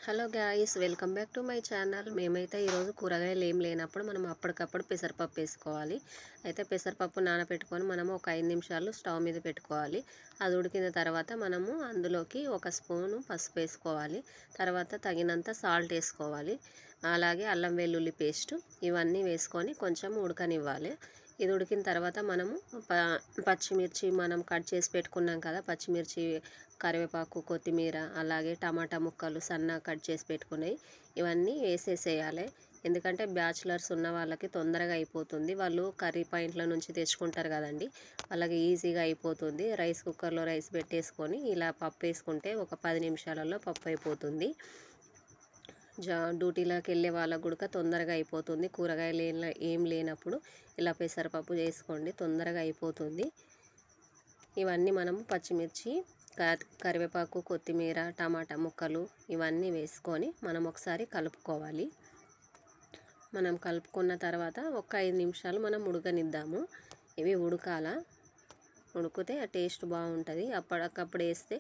Hello guys, welcome back to my channel. మేమైతే ఈరోజు కూరగాయలు ఏం లేనప్పుడు మనం అప్పటికప్పుడు పెసరపప్పు వేసుకోవాలి. అయితే పెసరపప్పు నానబెట్టుకొని మనము ఒక 5 నిమిషాలు స్టవ్ మీద పెట్టుకోవాలి. అది ఉడికిన తర్వాత మనము అందులోకి ఒక స్పూను పసుపు వేసుకోవాలి. తర్వాత తగినంత సాల్ట్ వేసుకోవాలి. అలాగే అల్లం వెల్లుల్లి పేస్ట్ ఇవన్నీ వేసుకొని కొంచెం ఉడకనివ్వాలి. ఇది ఉడికిన తర్వాత మనము పచ్చిమిర్చి మనం కట్ చేసి పెట్టుకున్నాం కదా, పచ్చిమిర్చి, కరివేపాకు, కొత్తిమీర, అలాగే టమాటా ముక్కలు సన్నగా కట్ చేసి పెట్టుకున్నాయి ఇవన్నీ వేసేసేయాలి. ఎందుకంటే బ్యాచిలర్స్ ఉన్న వాళ్ళకి తొందరగా అయిపోతుంది. వాళ్ళు కర్రీ పాయింట్ల నుంచి తెచ్చుకుంటారు కదండి, వాళ్ళకి ఈజీగా అయిపోతుంది. రైస్ కుక్కర్లో రైస్ పెట్టేసుకొని ఇలా పప్పు వేసుకుంటే ఒక 10 నిమిషాలలో పప్పు అయిపోతుంది. డ్యూటీలోకి వెళ్ళే వాళ్ళకు కూడా తొందరగా అయిపోతుంది. కూరగాయలు ఏం లేనప్పుడు ఇలా పెసరపప్పు చేసుకోండి, తొందరగా అయిపోతుంది. ఇవన్నీ మనము పచ్చిమిర్చి, కరివేపాకు, కొత్తిమీర, టమాటా ముక్కలు ఇవన్నీ వేసుకొని మనం ఒకసారి కలుపుకోవాలి. మనం కలుపుకున్న తర్వాత ఒక 5 నిమిషాలు మనం ఉడకనిద్దాము. ఇవి ఉడకాల. ఉడికితే ఆ టేస్ట్ బాగుంటుంది. అప్పటికప్పుడు వేస్తే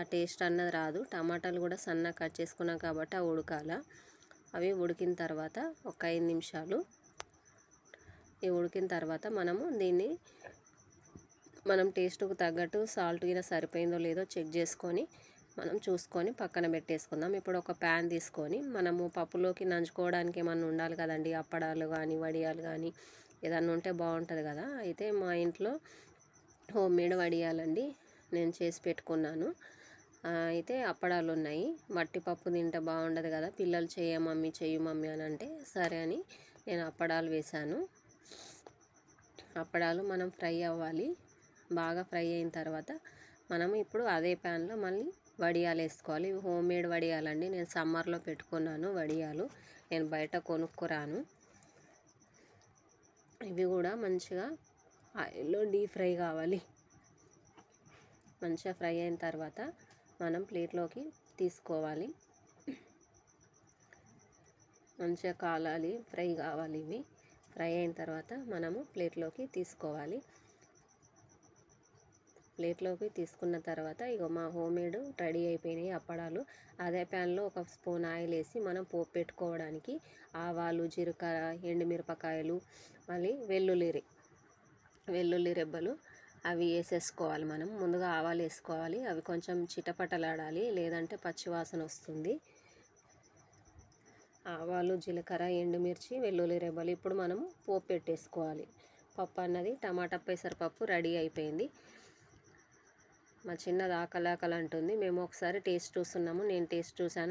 ఆ టేస్ట్ అన్నది రాదు. టమాటాలు కూడా సన్నగా కట్ చేసుకున్నాం కాబట్టి అవి ఉడకాల. అవి ఉడికిన తర్వాత ఒక 5 నిమిషాలు ఇవి ఉడికిన తర్వాత మనము దీన్ని టేస్ట్కు తగ్గట్టు సాల్ట్ గిన సరిపోయిందో లేదో చెక్ చేసుకొని మనం చూసుకొని పక్కన పెట్టేసుకుందాం. ఇప్పుడు ఒక ప్యాన్ తీసుకొని మనము పప్పులోకి నంచుకోవడానికి ఏమన్నా ఉండాలి కదండి, అప్పడాలు కానీ వడియాలు కానీ ఏదన్నా ఉంటే బాగుంటుంది కదా. అయితే మా ఇంట్లో హోమ్ మేడ్ వడియాలండి నేను చేసి పెట్టుకున్నాను. అయితే అప్పడాలు ఉన్నాయి. మట్టి పప్పు తింటే బాగుండదు కదా, పిల్లలు చెయ్య మమ్మీ అని అంటే సరే అని నేను అప్పడాలు వేశాను. అప్పడాలు మనం ఫ్రై అవ్వాలి. బాగా ఫ్రై అయిన తర్వాత మనం ఇప్పుడు అదే ప్యాన్లో మళ్ళీ వడియాలు వేసుకోవాలి. ఇవి హోమ్ మేడ్ వడియాలండి, నేను సమ్మర్లో పెట్టుకున్నాను వడియాలు, నేను బయట కొనుక్కురాను. ఇవి కూడా మంచిగా ఆయిల్లో డీప్ ఫ్రై కావాలి. మంచిగా ఫ్రై అయిన తర్వాత మనం ప్లేట్లోకి తీసుకోవాలి. మంచిగా కాలాలి, ఫ్రై కావాలి. ఇవి ఫ్రై అయిన తర్వాత మనము ప్లేట్లోకి తీసుకోవాలి. ప్లేట్లోకి తీసుకున్న తర్వాత ఇగో మా హోమ్మేడ్ రెడీ అయిపోయినాయి అప్పడాలు. అదే ప్యాన్లో ఒక స్పూన్ ఆయిల్ వేసి మనం పోపు పెట్టుకోవడానికి ఆవాలు, జీలకర్ర, ఎండుమిరపకాయలు, మళ్ళీ వెల్లుల్లి రెబ్బలు అవి వేసేసుకోవాలి. మనం ముందుగా ఆవాలు వేసుకోవాలి. అవి కొంచెం చిటపటలాడాలి, లేదంటే పచ్చివాసన వస్తుంది. ఆవాలు, జీలకర్ర, ఎండుమిర్చి, వెల్లుల్లి రెబ్బలు ఇప్పుడు మనము పోపు పెట్టేసుకోవాలి. పప్పు అన్నది టమాటా పెసరపప్పు రెడీ అయిపోయింది. మా చిన్నది ఆకలి అంటుంది. మేము ఒకసారి టేస్ట్ చూస్తున్నాము. నేను టేస్ట్ చూశాను.